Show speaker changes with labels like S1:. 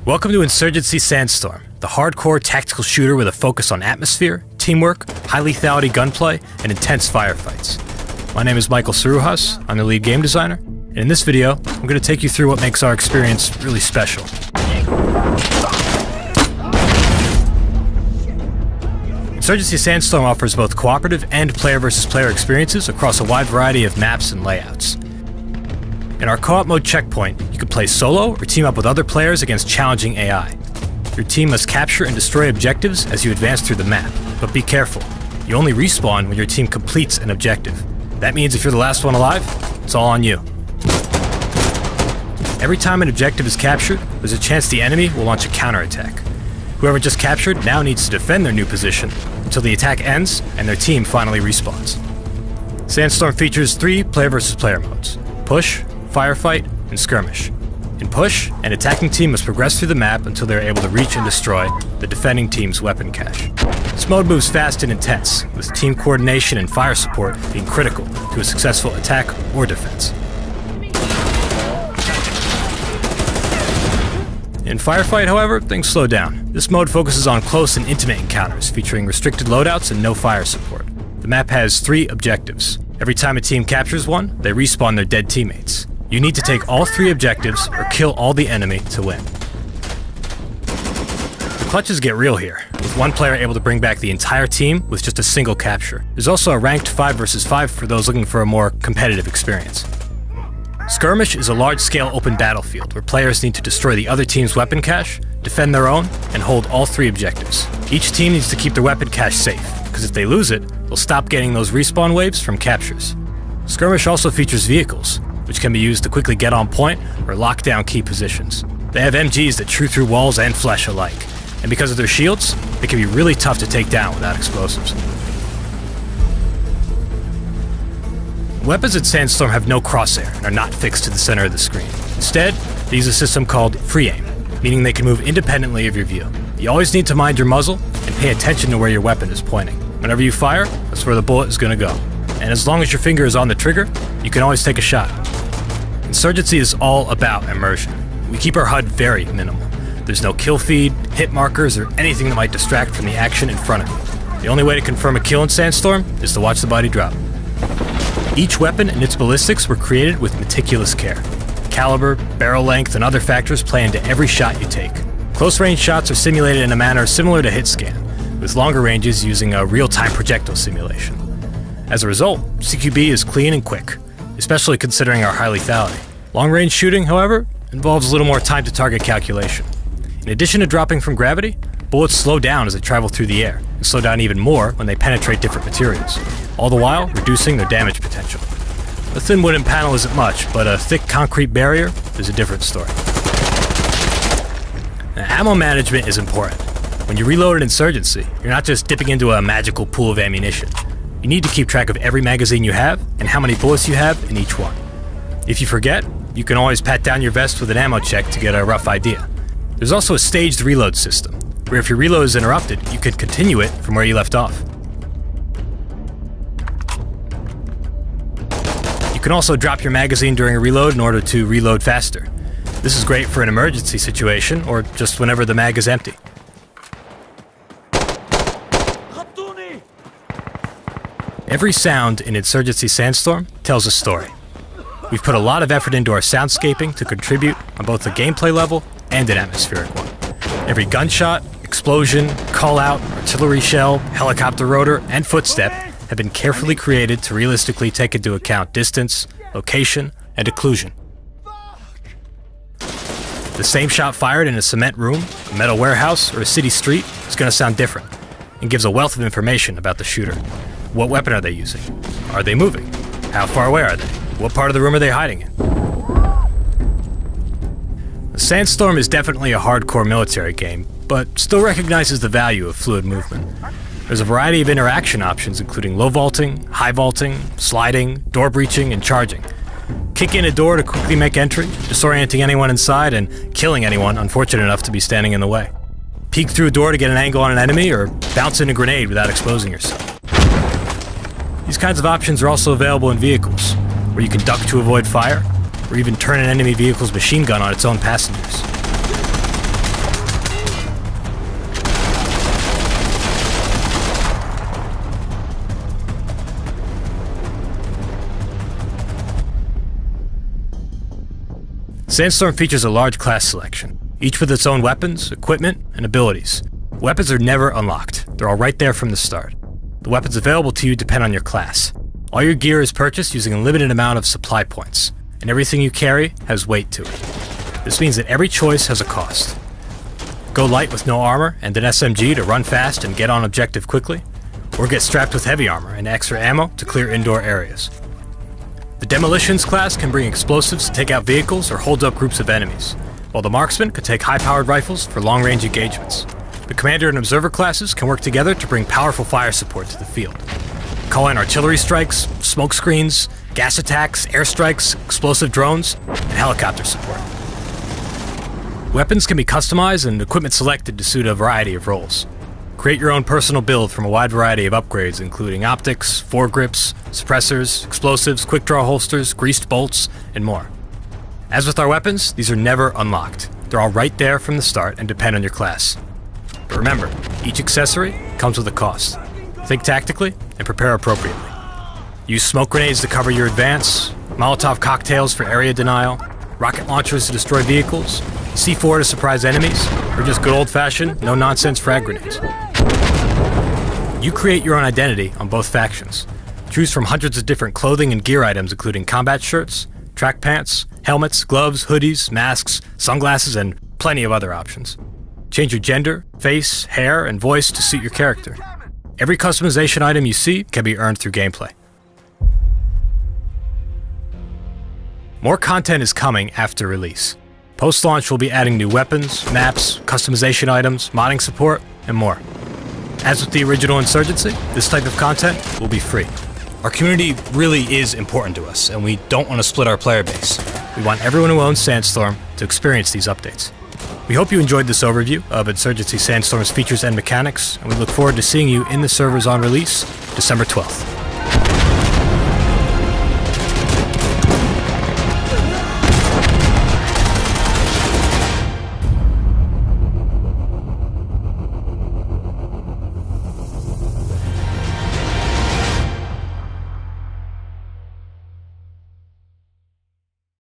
S1: Welcome to Insurgency Sandstorm, the hardcore tactical shooter with a focus on atmosphere, teamwork, high lethality gunplay, and intense firefights. My name is Michael Saruhas, I'm the lead game designer, and in this video, I'm going to take you through what makes our experience really special. Insurgency Sandstorm offers both cooperative and player versus player experiences across a wide variety of maps and layouts. In our co-op mode checkpoint, you can play solo or team up with other players against challenging AI. Your team must capture and destroy objectives as you advance through the map, but be careful. You only respawn when your team completes an objective. That means if you're the last one alive, it's all on you. Every time an objective is captured, there's a chance the enemy will launch a counterattack. Whoever just captured now needs to defend their new position until the attack ends and their team finally respawns. Sandstorm features 3 player versus player modes: Push, Firefight, and Skirmish. In Push, an attacking team must progress through the map until they are able to reach and destroy the defending team's weapon cache. This mode moves fast and intense, with team coordination and fire support being critical to a successful attack or defense. In Firefight, however, things slow down. This mode focuses on close and intimate encounters, featuring restricted loadouts and no fire support. The map has 3 objectives. Every time a team captures one, they respawn their dead teammates. You need to take all 3 objectives or kill all the enemy to win. The clutches get real here, with one player able to bring back the entire team with just a single capture. There's also a ranked 5 versus 5 for those looking for a more competitive experience. Skirmish is a large-scale open battlefield where players need to destroy the other team's weapon cache, defend their own, and hold all 3 objectives. Each team needs to keep their weapon cache safe, because if they lose it, they'll stop getting those respawn waves from captures. Skirmish also features vehicles, which can be used to quickly get on point or lock down key positions. They have MGs that chew through walls and flesh alike, and because of their shields, they can be really tough to take down without explosives. Weapons at Sandstorm have no crosshair and are not fixed to the center of the screen. Instead, they use a system called free aim, meaning they can move independently of your view. You always need to mind your muzzle and pay attention to where your weapon is pointing. Whenever you fire, that's where the bullet is going to go. And as long as your finger is on the trigger, you can always take a shot. Insurgency is all about immersion. We keep our HUD very minimal. There's no kill feed, hit markers, or anything that might distract from the action in front of you. The only way to confirm a kill in Sandstorm is to watch the body drop. Each weapon and its ballistics were created with meticulous care. Caliber, barrel length, and other factors play into every shot you take. Close-range shots are simulated in a manner similar to hit scan, with longer ranges using a real-time projectile simulation. As a result, CQB is clean and quick, especially considering our high lethality. Long-range shooting, however, involves a little more time-to-target calculation. In addition to dropping from gravity, bullets slow down as they travel through the air, and slow down even more when they penetrate different materials, all the while reducing their damage potential. A thin wooden panel isn't much, but a thick concrete barrier is a different story. Now, ammo management is important. When you reload an Insurgency, you're not just dipping into a magical pool of ammunition. You need to keep track of every magazine you have and how many bullets you have in each one. If you forget, you can always pat down your vest with an ammo check to get a rough idea. There's also a staged reload system, where if your reload is interrupted, you can continue it from where you left off. You can also drop your magazine during a reload in order to reload faster. This is great for an emergency situation, or just whenever the mag is empty. Every sound in Insurgency Sandstorm tells a story. We've put a lot of effort into our soundscaping to contribute on both the gameplay level and an atmospheric one. Every gunshot, explosion, call-out, artillery shell, helicopter rotor, and footstep have been carefully created to realistically take into account distance, location, and occlusion. The same shot fired in a cement room, a metal warehouse, or a city street is going to sound different, and gives a wealth of information about the shooter. What weapon are they using? Are they moving? How far away are they? What part of the room are they hiding in? The Sandstorm is definitely a hardcore military game, but still recognizes the value of fluid movement. There's a variety of interaction options, including low vaulting, high vaulting, sliding, door breaching, and charging. Kick in a door to quickly make entry, disorienting anyone inside, and killing anyone unfortunate enough to be standing in the way. Peek through a door to get an angle on an enemy, or bounce in a grenade without exposing yourself. These kinds of options are also available in vehicles, where you can duck to avoid fire, or even turn an enemy vehicle's machine gun on its own passengers. Sandstorm features a large class selection, each with its own weapons, equipment, and abilities. Weapons are never unlocked. They're all right there from the start. The weapons available to you depend on your class. All your gear is purchased using a limited amount of supply points, and everything you carry has weight to it. This means that every choice has a cost. Go light with no armor and an SMG to run fast and get on objective quickly, or get strapped with heavy armor and extra ammo to clear indoor areas. The Demolitions class can bring explosives to take out vehicles or hold up groups of enemies, while the Marksman could take high-powered rifles for long-range engagements. The Commander and Observer classes can work together to bring powerful fire support to the field. Call in artillery strikes, smoke screens, gas attacks, airstrikes, explosive drones, and helicopter support. Weapons can be customized and equipment selected to suit a variety of roles. Create your own personal build from a wide variety of upgrades including optics, foregrips, suppressors, explosives, quick-draw holsters, greased bolts, and more. As with our weapons, these are never unlocked. They're all right there from the start and depend on your class. But remember, each accessory comes with a cost. Think tactically and prepare appropriately. Use smoke grenades to cover your advance, Molotov cocktails for area denial, rocket launchers to destroy vehicles, C4 to surprise enemies, or just good old-fashioned, no-nonsense frag grenades. You create your own identity on both factions. Choose from hundreds of different clothing and gear items including combat shirts, track pants, helmets, gloves, hoodies, masks, sunglasses, and plenty of other options. Change your gender, face, hair, and voice to suit your character. Every customization item you see can be earned through gameplay. More content is coming after release. Post-launch, we'll be adding new weapons, maps, customization items, modding support, and more. As with the original Insurgency, this type of content will be free. Our community really is important to us, and we don't want to split our player base. We want everyone who owns Sandstorm to experience these updates. We hope you enjoyed this overview of Insurgency Sandstorm's features and mechanics, and we look forward to seeing you in the servers on release December 12th.